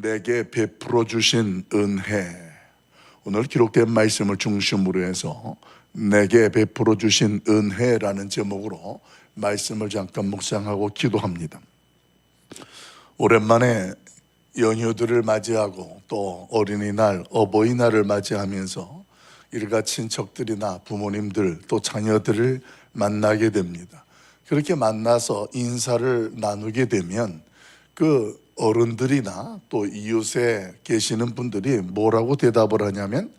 내게 베풀어 주신 은혜. 오늘 기록된 말씀을 중심으로 해서 내게 베풀어 주신 은혜라는 제목으로 말씀을 잠깐 묵상하고 기도합니다. 오랜만에 연휴들을 맞이하고 또 어린이날, 어버이날을 맞이하면서 일가 친척들이나 부모님들 또 자녀들을 만나게 됩니다. 그렇게 만나서 인사를 나누게 되면 그 어른들이나 또 이웃에 계시는 분들이 뭐라고 대답을 하냐면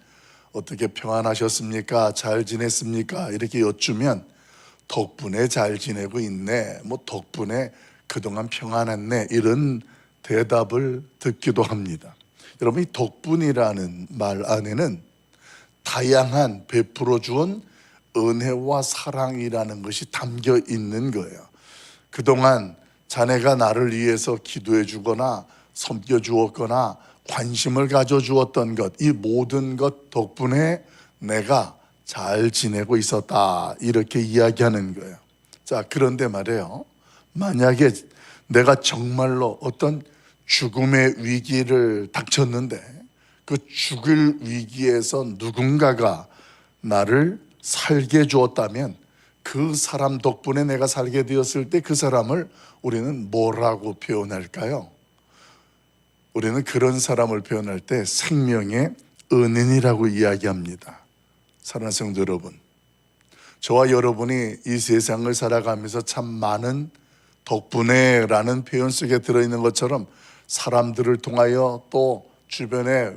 어떻게 평안하셨습니까? 잘 지냈습니까? 이렇게 여쭈면 덕분에 잘 지내고 있네, 뭐 덕분에 그동안 평안했네, 이런 대답을 듣기도 합니다. 여러분, 이 덕분이라는 말 안에는 다양한 베풀어 주은 은혜와 사랑이라는 것이 담겨 있는 거예요. 그동안 자네가 나를 위해서 기도해 주거나 섬겨 주었거나 관심을 가져 주었던 것, 이 모든 것 덕분에 내가 잘 지내고 있었다, 이렇게 이야기하는 거예요. 자, 그런데 말이에요, 만약에 내가 정말로 어떤 죽음의 위기를 닥쳤는데 그 죽을 위기에서 누군가가 나를 살게 주었다면 그 사람 덕분에 내가 살게 되었을 때 그 사람을 우리는 뭐라고 표현할까요? 우리는 그런 사람을 표현할 때 생명의 은인이라고 이야기합니다. 사랑하는 성도 여러분, 저와 여러분이 이 세상을 살아가면서 참 많은 덕분에 라는 표현 속에 들어있는 것처럼 사람들을 통하여 또 주변에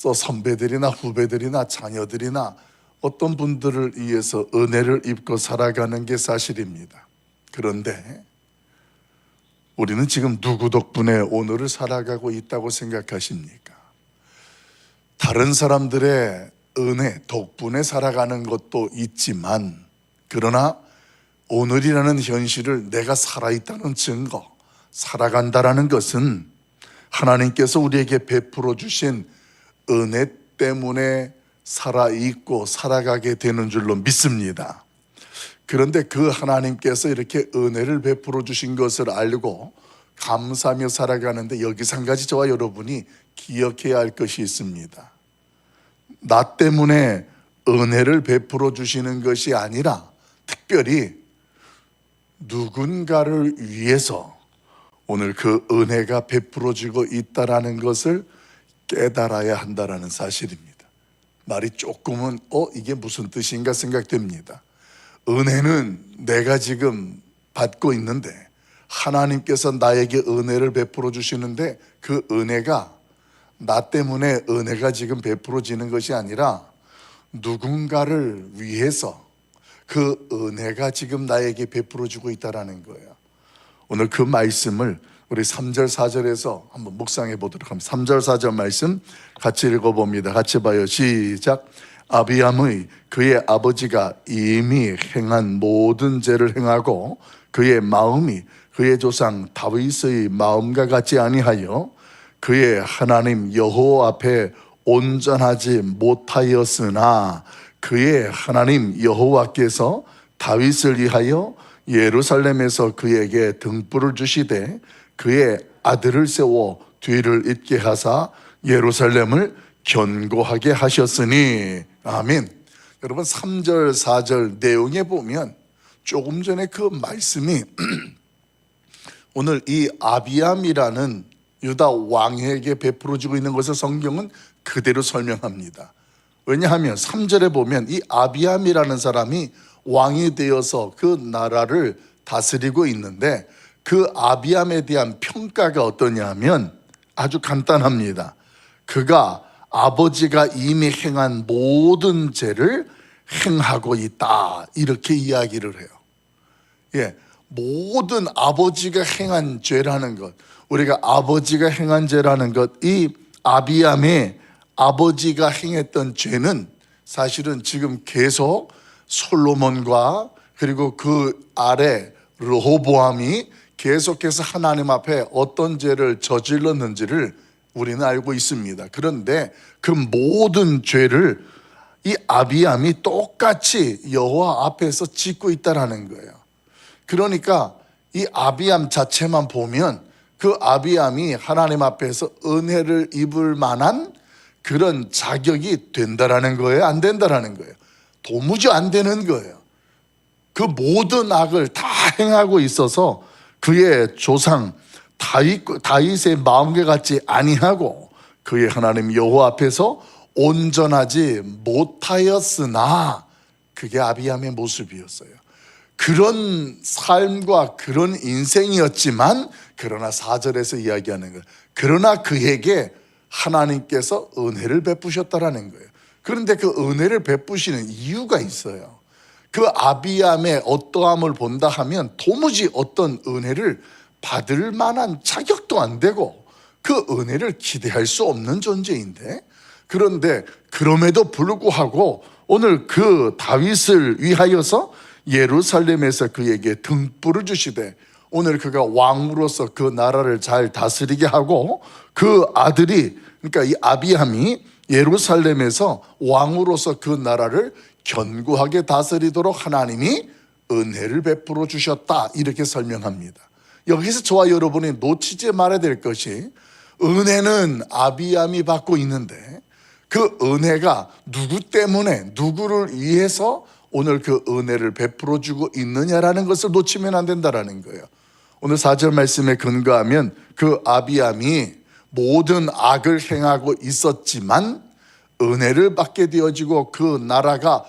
또 선배들이나 후배들이나 자녀들이나 어떤 분들을 위해서 은혜를 입고 살아가는 게 사실입니다. 그런데 우리는 지금 누구 덕분에 오늘을 살아가고 있다고 생각하십니까? 다른 사람들의 은혜, 덕분에 살아가는 것도 있지만, 그러나 오늘이라는 현실을 내가 살아있다는 증거, 살아간다라는 것은 하나님께서 우리에게 베풀어 주신 은혜 때문에 살아있고 살아가게 되는 줄로 믿습니다. 그런데 그 하나님께서 이렇게 은혜를 베풀어 주신 것을 알고 감사하며 살아가는데 여기서 한 가지 저와 여러분이 기억해야 할 것이 있습니다. 나 때문에 은혜를 베풀어 주시는 것이 아니라 특별히 누군가를 위해서 오늘 그 은혜가 베풀어지고 있다라는 것을 깨달아야 한다라는 사실입니다. 말이 조금은 이게 무슨 뜻인가 생각됩니다. 은혜는 내가 지금 받고 있는데 하나님께서 나에게 은혜를 베풀어 주시는데 그 은혜가 나 때문에 은혜가 지금 베풀어지는 것이 아니라 누군가를 위해서 그 은혜가 지금 나에게 베풀어지고 있다는 거예요. 오늘 그 말씀을 우리 3절 4절에서 한번 묵상해 보도록 합니다. 3절 4절 말씀 같이 읽어봅니다. 같이 봐요. 시작. 아비암의 그의 아버지가 이미 행한 모든 죄를 행하고 그의 마음이 그의 조상 다윗의 마음과 같지 아니하여 그의 하나님 여호와 앞에 온전하지 못하였으나 그의 하나님 여호와께서 다윗을 위하여 예루살렘에서 그에게 등불을 주시되 그의 아들을 세워 뒤를 잇게 하사 예루살렘을 견고하게 하셨으니. 아멘. 여러분, 3절 4절 내용에 보면 조금 전에 그 말씀이 오늘 이 아비암이라는 유다 왕에게 베풀어지고 있는 것을 성경은 그대로 설명합니다. 왜냐하면 3절에 보면 이 아비암이라는 사람이 왕이 되어서 그 나라를 다스리고 있는데 그 아비암에 대한 평가가 어떠냐 하면 아주 간단합니다. 그가 아버지가 이미 행한 모든 죄를 행하고 있다, 이렇게 이야기를 해요. 예, 모든 아버지가 행한 죄라는 것, 우리가 아버지가 행한 죄라는 것, 이 아비암의 아버지가 행했던 죄는 사실은 지금 계속 솔로몬과 그리고 그 아래 르호보암이 계속해서 하나님 앞에 어떤 죄를 저질렀는지를 우리는 알고 있습니다. 그런데 그 모든 죄를 이 아비암이 똑같이 여호와 앞에서 짓고 있다는 거예요. 그러니까 이 아비암 자체만 보면 그 아비암이 하나님 앞에서 은혜를 입을 만한 그런 자격이 된다라는 거예요? 안 된다라는 거예요? 도무지 안 되는 거예요. 그 모든 악을 다 행하고 있어서 그의 조상 다윗의 마음과 같지 아니하고 그의 하나님 여호와 앞에서 온전하지 못하였으나 그게 아비암의 모습이었어요. 그런 삶과 그런 인생이었지만 그러나 4절에서 이야기하는 거예요. 그러나 그에게 하나님께서 은혜를 베푸셨다라는 거예요. 그런데 그 은혜를 베푸시는 이유가 있어요. 그 아비암의 어떠함을 본다 하면 도무지 어떤 은혜를 받을 만한 자격도 안 되고 그 은혜를 기대할 수 없는 존재인데, 그런데 그럼에도 불구하고 오늘 그 다윗을 위하여서 예루살렘에서 그에게 등불을 주시되 오늘 그가 왕으로서 그 나라를 잘 다스리게 하고 그 아들이, 그러니까 이 아비암이 예루살렘에서 왕으로서 그 나라를 견고하게 다스리도록 하나님이 은혜를 베풀어 주셨다, 이렇게 설명합니다. 여기서 저와 여러분이 놓치지 말아야 될 것이, 은혜는 아비암이 받고 있는데 그 은혜가 누구 때문에, 누구를 위해서 오늘 그 은혜를 베풀어 주고 있느냐라는 것을 놓치면 안 된다라는 거예요. 오늘 4절 말씀에 근거하면 그 아비암이 모든 악을 행하고 있었지만 은혜를 받게 되어지고 그 나라가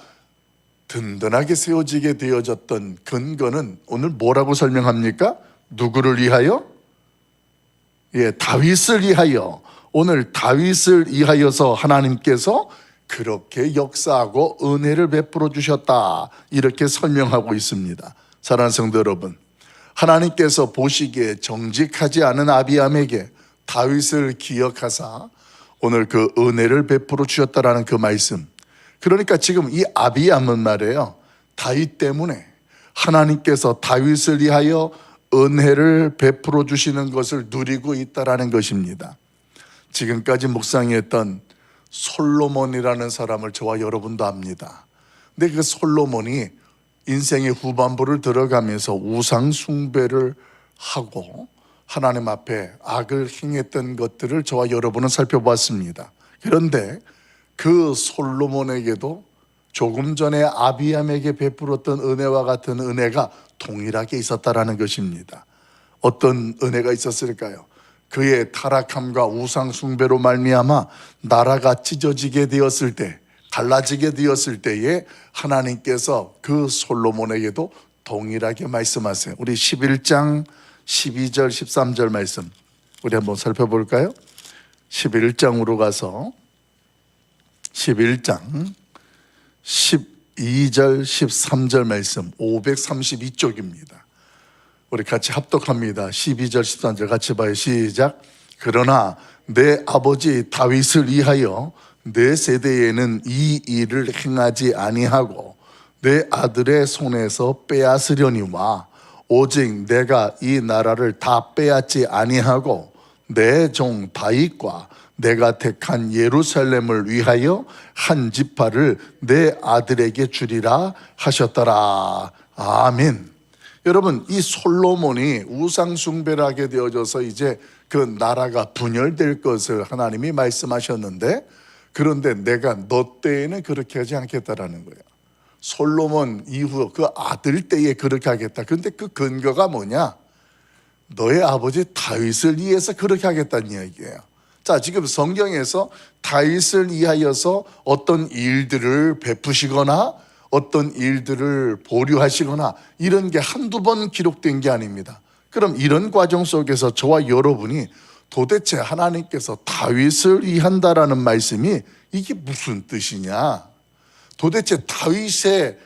든든하게 세워지게 되어졌던 근거는 오늘 뭐라고 설명합니까? 누구를 위하여? 다윗을 위하여. 오늘 다윗을 위하여서 하나님께서 그렇게 역사하고 은혜를 베풀어 주셨다, 이렇게 설명하고 있습니다. 사랑하는 성도 여러분, 하나님께서 보시기에 정직하지 않은 아비암에게 다윗을 기억하사 오늘 그 은혜를 베풀어 주셨다라는 그 말씀. 그러니까 지금 이 아비암은 말이에요, 다윗 때문에 하나님께서 다윗을 위하여 은혜를 베풀어 주시는 것을 누리고 있다라는 것입니다. 지금까지 묵상했던 솔로몬이라는 사람을 저와 여러분도 압니다. 근데 그 솔로몬이 인생의 후반부를 들어가면서 우상 숭배를 하고 하나님 앞에 악을 행했던 것들을 저와 여러분은 살펴봤습니다. 그런데 그 솔로몬에게도 조금 전에 아비암에게 베풀었던 은혜와 같은 은혜가 동일하게 있었다라는 것입니다. 어떤 은혜가 있었을까요? 그의 타락함과 우상 숭배로 말미암아 나라가 찢어지게 되었을 때, 갈라지게 되었을 때에 하나님께서 그 솔로몬에게도 동일하게 말씀하세요. 우리 11장 12절 13절 말씀 우리 한번 살펴볼까요? 11장으로 가서 11장 12절 13절 말씀 532쪽입니다. 우리 같이 합독합니다. 12절 13절 같이 봐요. 시작. 그러나 내 아버지 다윗을 위하여 내 세대에는 이 일을 행하지 아니하고 내 아들의 손에서 빼앗으려니와 오직 내가 이 나라를 다 빼앗지 아니하고 내 종 다윗과 내가 택한 예루살렘을 위하여 한 지파를 내 아들에게 주리라 하셨더라. 아멘. 여러분, 이 솔로몬이 우상 숭배를 하게 되어져서 이제 그 나라가 분열될 것을 하나님이 말씀하셨는데, 그런데 내가 너 때에는 그렇게 하지 않겠다라는 거예요. 솔로몬 이후 그 아들 때에 그렇게 하겠다. 그런데 그 근거가 뭐냐? 너의 아버지 다윗을 위해서 그렇게 하겠다는 이야기예요. 자, 지금 성경에서 다윗을 위하여서 어떤 일들을 베푸시거나 어떤 일들을 보류하시거나 이런 게 한두 번 기록된 게 아닙니다. 그럼 이런 과정 속에서 저와 여러분이 도대체 하나님께서 다윗을 위한다라는 말씀이 이게 무슨 뜻이냐? 도대체 다윗의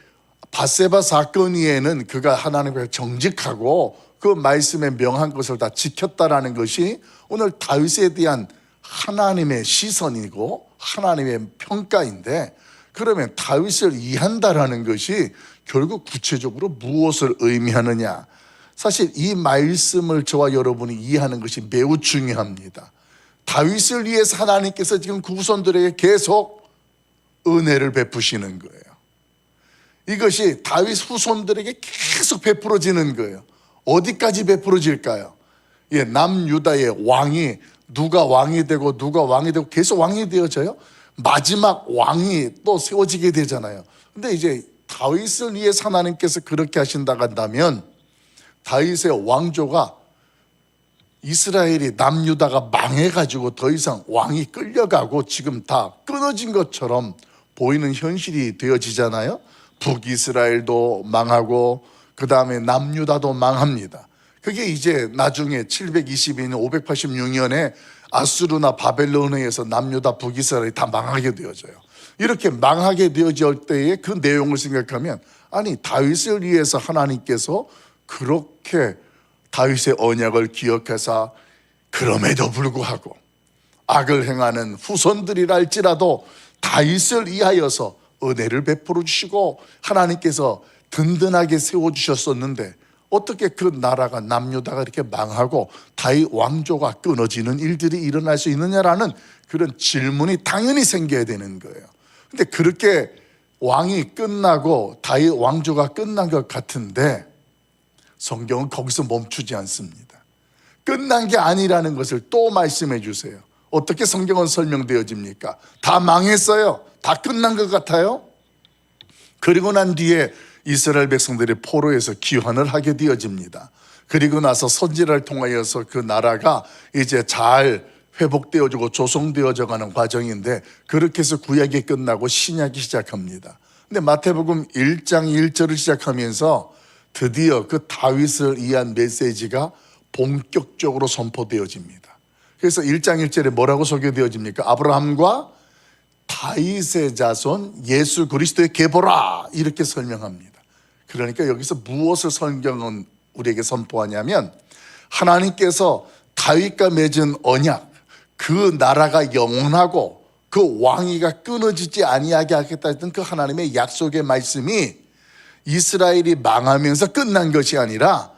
밧세바 사건 위에는 그가 하나님께 정직하고 그 말씀에 명한 것을 다 지켰다라는 것이 오늘 다윗에 대한 하나님의 시선이고 하나님의 평가인데, 그러면 다윗을 이해한다라는 것이 결국 구체적으로 무엇을 의미하느냐? 사실 이 말씀을 저와 여러분이 이해하는 것이 매우 중요합니다. 다윗을 위해서 하나님께서 지금 그 후손들에게 계속 은혜를 베푸시는 거예요. 이것이 다윗 후손들에게 계속 베풀어지는 거예요. 어디까지 베풀어질까요? 예, 남유다의 왕이 누가 왕이 되고 계속 왕이 되어져요. 마지막 왕이 또 세워지게 되잖아요. 근데 이제 다윗을 위해서 하나님께서 그렇게 하신다고 한다면 다윗의 왕조가 이스라엘이 남유다가 망해가지고 더 이상 왕이 끌려가고 지금 다 끊어진 것처럼 보이는 현실이 되어지잖아요. 북이스라엘도 망하고 그 다음에 남유다도 망합니다. 그게 이제 나중에 722년 586년에 아수르나 바벨론에 의해서 남유다 북이스라엘이 다 망하게 되어져요. 이렇게 망하게 되어질 때의 그 내용을 생각하면 아니 다윗을 위해서 하나님께서 그렇게 다윗의 언약을 기억해서 그럼에도 불구하고 악을 행하는 후손들이라 할지라도 다윗을 위하여서 은혜를 베풀어 주시고 하나님께서 든든하게 세워주셨었는데 어떻게 그 나라가 남유다가 이렇게 망하고 다윗 왕조가 끊어지는 일들이 일어날 수 있느냐라는 그런 질문이 당연히 생겨야 되는 거예요. 근데 그렇게 왕이 끝나고 다윗 왕조가 끝난 것 같은데 성경은 거기서 멈추지 않습니다. 끝난 게 아니라는 것을 또 말씀해 주세요. 어떻게 성경은 설명되어집니까? 다 망했어요. 다 끝난 것 같아요. 그리고 난 뒤에 이스라엘 백성들이 포로에서 귀환을 하게 되어집니다. 그리고 나서 선지자를 통하여서 그 나라가 이제 잘 회복되어지고 조성되어져 가는 과정인데 그렇게 해서 구약이 끝나고 신약이 시작합니다. 근데 마태복음 1장 1절을 시작하면서 드디어 그 다윗을 위한 메시지가 본격적으로 선포되어집니다. 그래서 1장 1절에 뭐라고 소개되어집니까? 아브라함과 다윗의 자손 예수 그리스도의 계보라 이렇게 설명합니다. 그러니까 여기서 무엇을 성경은 우리에게 선포하냐면 하나님께서 다윗과 맺은 언약, 그 나라가 영원하고 그 왕위가 끊어지지 아니하게 하겠다 했던 그 하나님의 약속의 말씀이 이스라엘이 망하면서 끝난 것이 아니라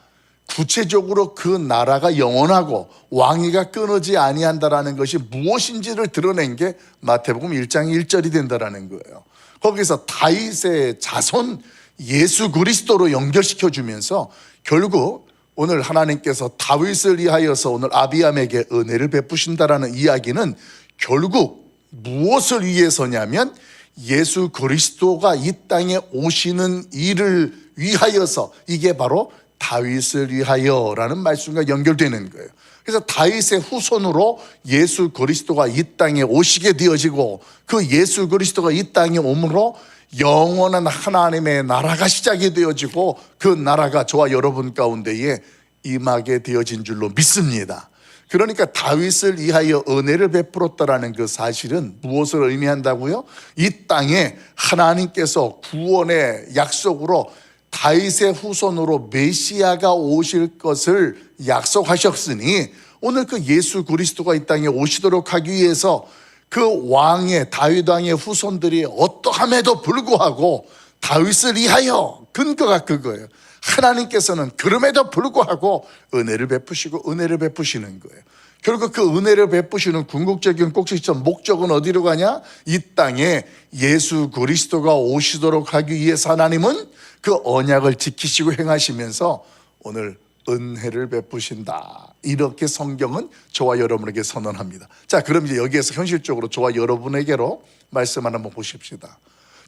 구체적으로 그 나라가 영원하고 왕위가 끊어지지 아니한다라는 것이 무엇인지를 드러낸 게 마태복음 1장 1절이 된다라는 거예요. 거기서 다윗의 자손 예수 그리스도로 연결시켜 주면서 결국 오늘 하나님께서 다윗을 위하여서 오늘 아비암에게 은혜를 베푸신다라는 이야기는 결국 무엇을 위해서냐면 예수 그리스도가 이 땅에 오시는 일을 위하여서 이게 바로 다윗을 위하여라는 말씀과 연결되는 거예요. 그래서 다윗의 후손으로 예수 그리스도가 이 땅에 오시게 되어지고 그 예수 그리스도가 이 땅에 오므로 영원한 하나님의 나라가 시작이 되어지고 그 나라가 저와 여러분 가운데에 임하게 되어진 줄로 믿습니다. 그러니까 다윗을 위하여 은혜를 베풀었다라는 그 사실은 무엇을 의미한다고요? 이 땅에 하나님께서 구원의 약속으로 다윗의 후손으로 메시아가 오실 것을 약속하셨으니 오늘 그 예수 그리스도가 이 땅에 오시도록 하기 위해서 그 왕의 다윗 왕의 후손들이 어떠함에도 불구하고 다윗을 위하여 근거가 그거예요. 하나님께서는 그럼에도 불구하고 은혜를 베푸시고 은혜를 베푸시는 거예요. 결국 그 은혜를 베푸시는 궁극적인 꼭지점 목적은 어디로 가냐? 이 땅에 예수 그리스도가 오시도록 하기 위해서 하나님은 그 언약을 지키시고 행하시면서 오늘 은혜를 베푸신다. 이렇게 성경은 저와 여러분에게 선언합니다. 자, 그럼 이제 여기에서 현실적으로 저와 여러분에게로 말씀 하나 한번 보십시다.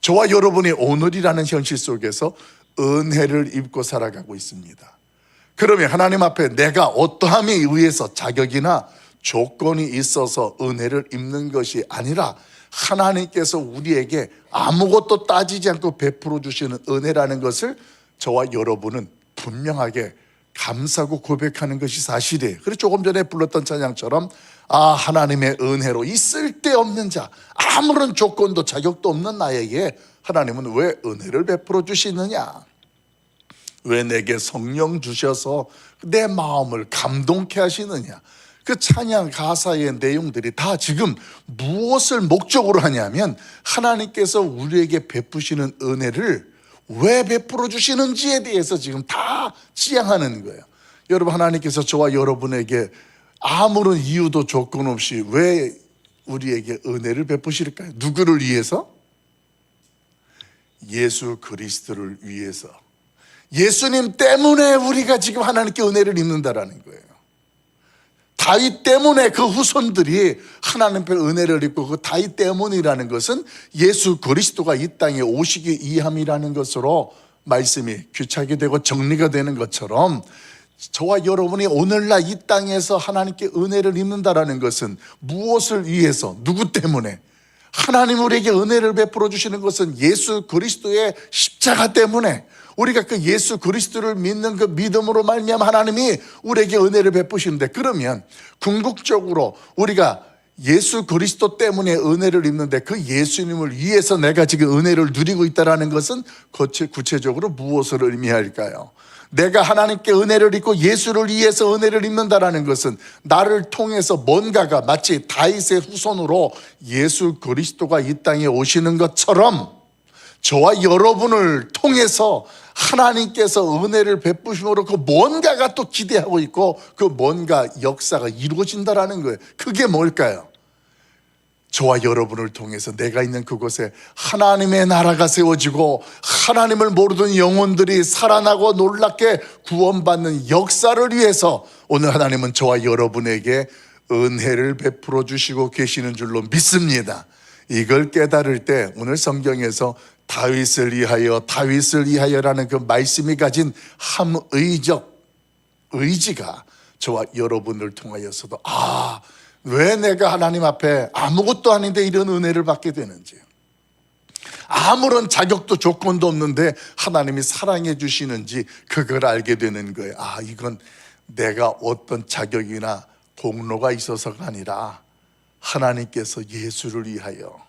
저와 여러분이 오늘이라는 현실 속에서 은혜를 입고 살아가고 있습니다. 그러면 하나님 앞에 내가 어떠함에 의해서 자격이나 조건이 있어서 은혜를 입는 것이 아니라 하나님께서 우리에게 아무것도 따지지 않고 베풀어 주시는 은혜라는 것을 저와 여러분은 분명하게 감사하고 고백하는 것이 사실이에요. 그래서 조금 전에 불렀던 찬양처럼 하나님의 은혜로 이 쓸데없는 자, 아무런 조건도 자격도 없는 나에게 하나님은 왜 은혜를 베풀어 주시느냐? 왜 내게 성령 주셔서 내 마음을 감동케 하시느냐? 그 찬양 가사의 내용들이 다 지금 무엇을 목적으로 하냐면 하나님께서 우리에게 베푸시는 은혜를 왜 베풀어 주시는지에 대해서 지금 다 지향하는 거예요. 여러분, 하나님께서 저와 여러분에게 아무런 이유도 조건 없이 왜 우리에게 은혜를 베푸실까요? 누구를 위해서? 예수 그리스도를 위해서. 예수님 때문에 우리가 지금 하나님께 은혜를 입는다라는 거예요. 다윗 때문에 그 후손들이 하나님의 은혜를 입고, 그 다윗 때문이라는 것은 예수 그리스도가 이 땅에 오시기 위함이라는 것으로 말씀이 귀착이 되고 정리가 되는 것처럼, 저와 여러분이 오늘날 이 땅에서 하나님께 은혜를 입는다라는 것은 무엇을 위해서, 누구 때문에? 하나님 우리에게 은혜를 베풀어 주시는 것은 예수 그리스도의 십자가 때문에, 우리가 그 예수 그리스도를 믿는 그 믿음으로 말미암아 하나님이 우리에게 은혜를 베푸시는데, 그러면 궁극적으로 우리가 예수 그리스도 때문에 은혜를 입는데, 그 예수님을 위해서 내가 지금 은혜를 누리고 있다는 것은 구체적으로 무엇을 의미할까요? 내가 하나님께 은혜를 입고 예수를 위해서 은혜를 입는다는 것은 나를 통해서 뭔가가 마치 다윗의 후손으로 예수 그리스도가 이 땅에 오시는 것처럼 저와 여러분을 통해서 하나님께서 은혜를 베푸심으로 그 뭔가가 또 기대하고 있고, 그 뭔가 역사가 이루어진다는 거예요. 그게 뭘까요? 저와 여러분을 통해서 내가 있는 그곳에 하나님의 나라가 세워지고 하나님을 모르던 영혼들이 살아나고 놀랍게 구원받는 역사를 위해서 오늘 하나님은 저와 여러분에게 은혜를 베풀어 주시고 계시는 줄로 믿습니다. 이걸 깨달을 때 오늘 성경에서 다윗을 위하여라는 그 말씀이 가진 함의적 의지가 저와 여러분을 통하여서도 왜 내가 하나님 앞에 아무것도 아닌데 이런 은혜를 받게 되는지, 아무런 자격도 조건도 없는데 하나님이 사랑해 주시는지 그걸 알게 되는 거예요. 이건 내가 어떤 자격이나 공로가 있어서가 아니라 하나님께서 예수를 위하여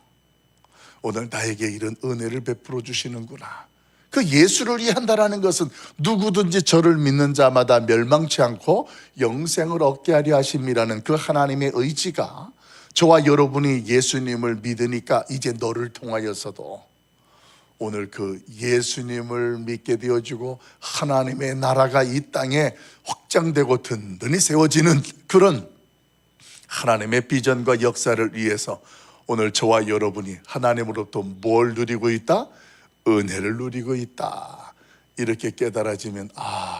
오늘 나에게 이런 은혜를 베풀어 주시는구나. 그 예수를 위한다라는 것은 누구든지 저를 믿는 자마다 멸망치 않고 영생을 얻게 하려 하심이라는 그 하나님의 의지가, 저와 여러분이 예수님을 믿으니까 이제 너를 통하여서도 오늘 그 예수님을 믿게 되어지고 하나님의 나라가 이 땅에 확장되고 든든히 세워지는 그런 하나님의 비전과 역사를 위해서 오늘 저와 여러분이 하나님으로부터 뭘 누리고 있다? 은혜를 누리고 있다. 이렇게 깨달아지면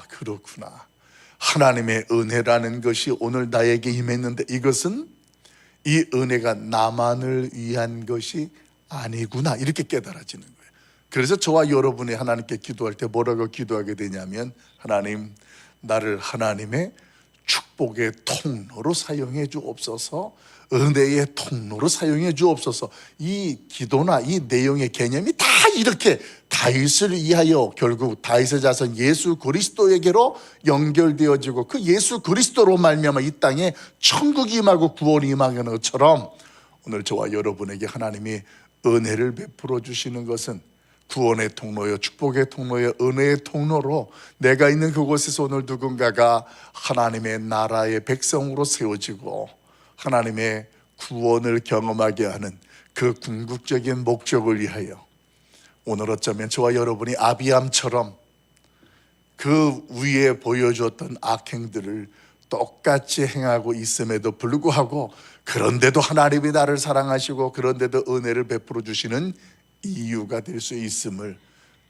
그렇구나. 하나님의 은혜라는 것이 오늘 나에게 임했는데 이것은 이 은혜가 나만을 위한 것이 아니구나. 이렇게 깨달아지는 거예요. 그래서 저와 여러분이 하나님께 기도할 때 뭐라고 기도하게 되냐면, 하나님, 나를 하나님의 축복의 통로로 사용해 주옵소서, 은혜의 통로로 사용해 주옵소서. 이 기도나 이 내용의 개념이 다 이렇게 다윗을 위하여, 결국 다윗의 자손 예수 그리스도에게로 연결되어지고 그 예수 그리스도로 말미암아 이 땅에 천국이 임하고 구원이 임하는 것처럼, 오늘 저와 여러분에게 하나님이 은혜를 베풀어 주시는 것은 구원의 통로요, 축복의 통로요, 은혜의 통로로 내가 있는 그곳에서 오늘 누군가가 하나님의 나라의 백성으로 세워지고 하나님의 구원을 경험하게 하는 그 궁극적인 목적을 위하여, 오늘 어쩌면 저와 여러분이 아비암처럼 그 위에 보여주었던 악행들을 똑같이 행하고 있음에도 불구하고, 그런데도 하나님이 나를 사랑하시고 그런데도 은혜를 베풀어 주시는 이유가 될 수 있음을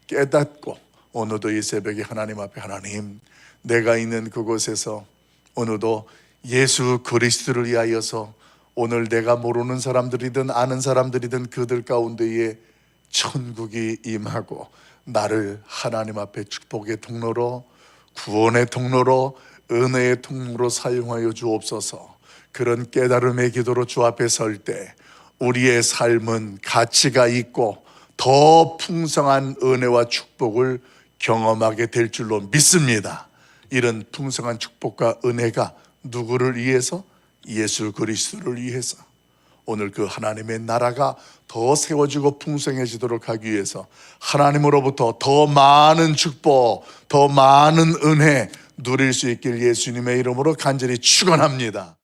깨닫고, 오늘도 이 새벽에 하나님 앞에, 하나님, 내가 있는 그곳에서 오늘도 예수 그리스도를 위하여서 오늘 내가 모르는 사람들이든 아는 사람들이든 그들 가운데에 천국이 임하고 나를 하나님 앞에 축복의 통로로, 구원의 통로로, 은혜의 통로로 사용하여 주옵소서. 그런 깨달음의 기도로 주 앞에 설 때 우리의 삶은 가치가 있고 더 풍성한 은혜와 축복을 경험하게 될 줄로 믿습니다. 이런 풍성한 축복과 은혜가 누구를 위해서? 예수 그리스도를 위해서. 오늘 그 하나님의 나라가 더 세워지고 풍성해지도록 하기 위해서 하나님으로부터 더 많은 축복, 더 많은 은혜 누릴 수 있길 예수님의 이름으로 간절히 축원합니다.